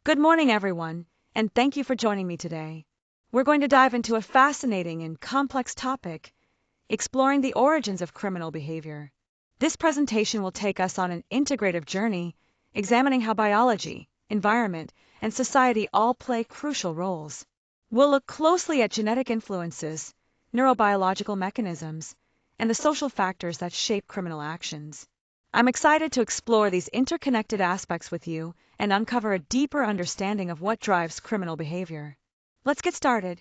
Good morning, everyone, and thank you for joining me today. We're going to dive into a fascinating and complex topic, exploring the origins of criminal behavior. This presentation will take us on an integrative journey, examining how biology, environment, and society all play crucial roles. We'll look closely at genetic influences, neurobiological mechanisms, and the social factors that shape criminal actions. I'm excited to explore these interconnected aspects with you and uncover a deeper understanding of what drives criminal behavior. Let's get started.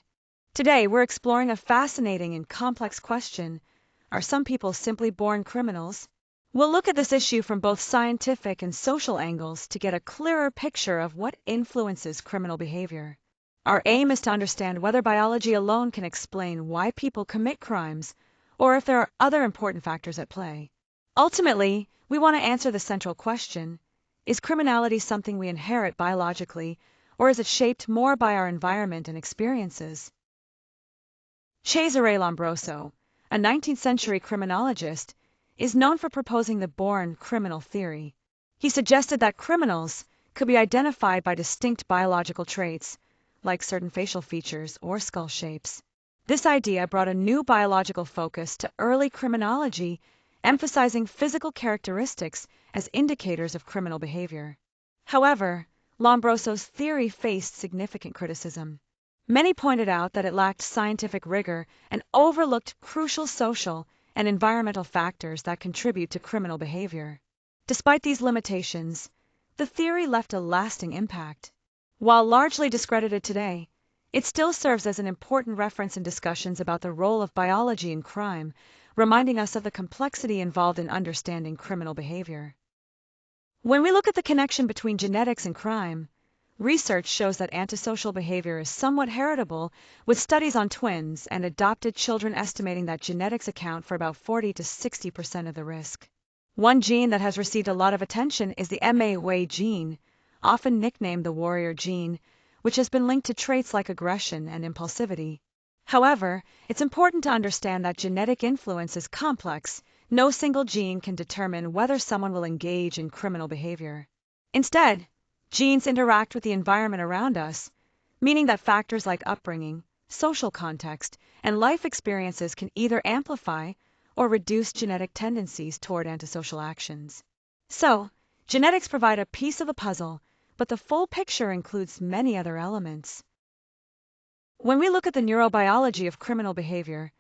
Today, we're exploring a fascinating and complex question: are some people simply born criminals? We'll look at this issue from both scientific and social angles to get a clearer picture of what influences criminal behavior. Our aim is to understand whether biology alone can explain why people commit crimes, or if there are other important factors at play. Ultimately, we want to answer the central question: is criminality something we inherit biologically, or is it shaped more by our environment and experiences? Cesare Lombroso, a 19th-century criminologist, is known for proposing the born criminal theory. He suggested that criminals could be identified by distinct biological traits, like certain facial features or skull shapes. This idea brought a new biological focus to early criminology, emphasizing physical characteristics as indicators of criminal behavior. However, Lombroso's theory faced significant criticism. Many pointed out that it lacked scientific rigor and overlooked crucial social and environmental factors that contribute to criminal behavior. Despite these limitations, the theory left a lasting impact. While largely discredited today, it still serves as an important reference in discussions about the role of biology in crime, reminding us of the complexity involved in understanding criminal behavior. When we look at the connection between genetics and crime, research shows that antisocial behavior is somewhat heritable, with studies on twins and adopted children estimating that genetics account for about 40 to 60% of the risk. One gene that has received a lot of attention is the MAOA gene, often nicknamed the warrior gene, which has been linked to traits like aggression and impulsivity. However, it's important to understand that genetic influence is complex. No single gene can determine whether someone will engage in criminal behavior. Instead, genes interact with the environment around us, meaning that factors like upbringing, social context, and life experiences can either amplify or reduce genetic tendencies toward antisocial actions. So, genetics provide a piece of the puzzle, but the full picture includes many other elements. When we look at the neurobiology of criminal behavior,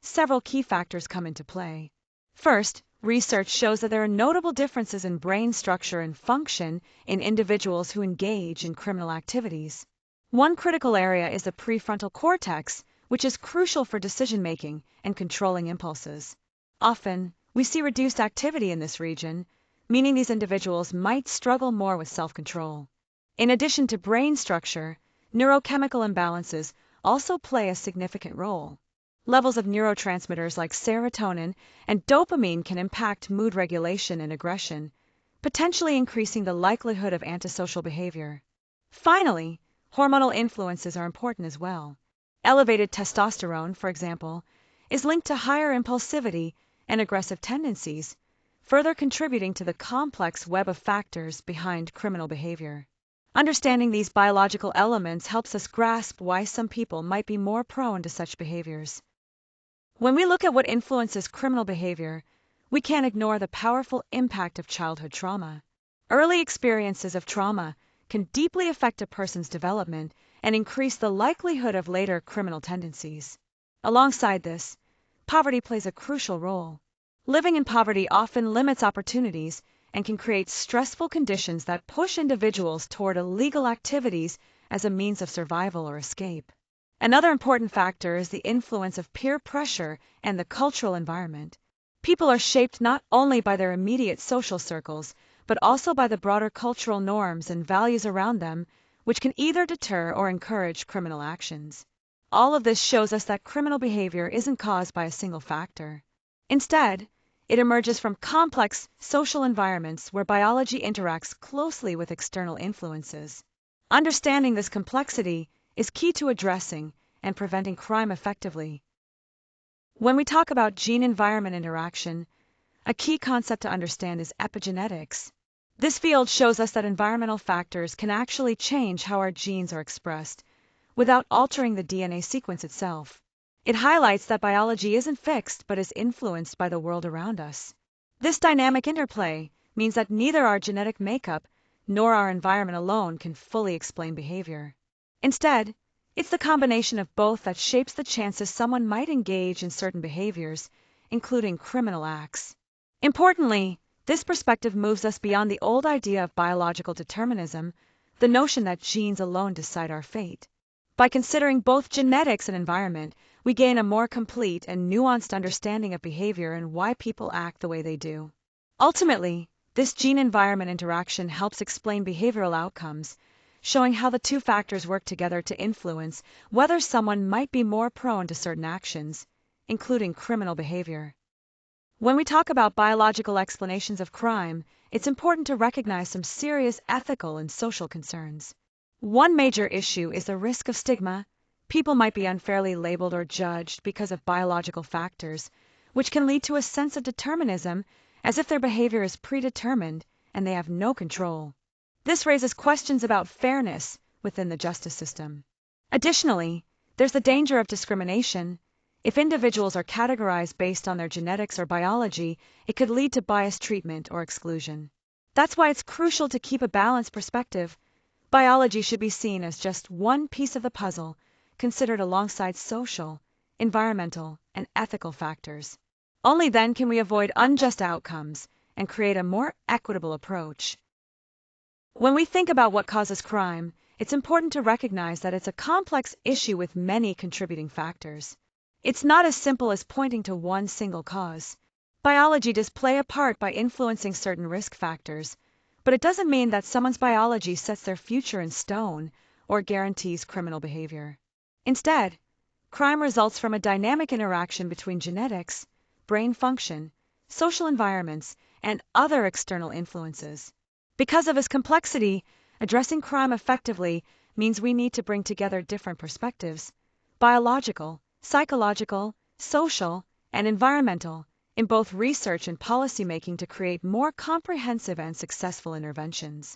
several key factors come into play. First, research shows that there are notable differences in brain structure and function in individuals who engage in criminal activities. One critical area is the prefrontal cortex, which is crucial for decision-making and controlling impulses. Often, we see reduced activity in this region, meaning these individuals might struggle more with self-control. In addition to brain structure, neurochemical imbalances also play a significant role. Levels of neurotransmitters like serotonin and dopamine can impact mood regulation and aggression, potentially increasing the likelihood of antisocial behavior. Finally, hormonal influences are important as well. Elevated testosterone, for example, is linked to higher impulsivity and aggressive tendencies, further contributing to the complex web of factors behind criminal behavior. Understanding these biological elements helps us grasp why some people might be more prone to such behaviors. When we look at what influences criminal behavior, we can't ignore the powerful impact of childhood trauma. Early experiences of trauma can deeply affect a person's development and increase the likelihood of later criminal tendencies. Alongside this, poverty plays a crucial role. Living in poverty often limits opportunities and can create stressful conditions that push individuals toward illegal activities as a means of survival or escape. Another important factor is the influence of peer pressure and the cultural environment. People are shaped not only by their immediate social circles, but also by the broader cultural norms and values around them, which can either deter or encourage criminal actions. All of this shows us that criminal behavior isn't caused by a single factor. Instead, it emerges from complex social environments where biology interacts closely with external influences. Understanding this complexity is key to addressing and preventing crime effectively. When we talk about gene-environment interaction, a key concept to understand is epigenetics. This field shows us that environmental factors can actually change how our genes are expressed, without altering the DNA sequence itself. It highlights that biology isn't fixed but is influenced by the world around us. This dynamic interplay means that neither our genetic makeup nor our environment alone can fully explain behavior. Instead, it's the combination of both that shapes the chances someone might engage in certain behaviors, including criminal acts. Importantly, this perspective moves us beyond the old idea of biological determinism, the notion that genes alone decide our fate. By considering both genetics and environment, we gain a more complete and nuanced understanding of behavior and why people act the way they do. Ultimately, this gene-environment interaction helps explain behavioral outcomes, showing how the two factors work together to influence whether someone might be more prone to certain actions, including criminal behavior. When we talk about biological explanations of crime, it's important to recognize some serious ethical and social concerns. One major issue is the risk of stigma. People might be unfairly labeled or judged because of biological factors, which can lead to a sense of determinism, as if their behavior is predetermined and they have no control. This raises questions about fairness within the justice system. Additionally, there's the danger of discrimination. If individuals are categorized based on their genetics or biology, it could lead to biased treatment or exclusion. That's why it's crucial to keep a balanced perspective. Biology should be seen as just one piece of the puzzle, considered alongside social, environmental, and ethical factors. Only then can we avoid unjust outcomes and create a more equitable approach. When we think about what causes crime, it's important to recognize that it's a complex issue with many contributing factors. It's not as simple as pointing to one single cause. Biology does play a part by influencing certain risk factors, but it doesn't mean that someone's biology sets their future in stone or guarantees criminal behavior. Instead, crime results from a dynamic interaction between genetics, brain function, social environments, and other external influences. Because of its complexity, addressing crime effectively means we need to bring together different perspectives: biological, psychological, social, and environmental, in both research and policymaking to create more comprehensive and successful interventions.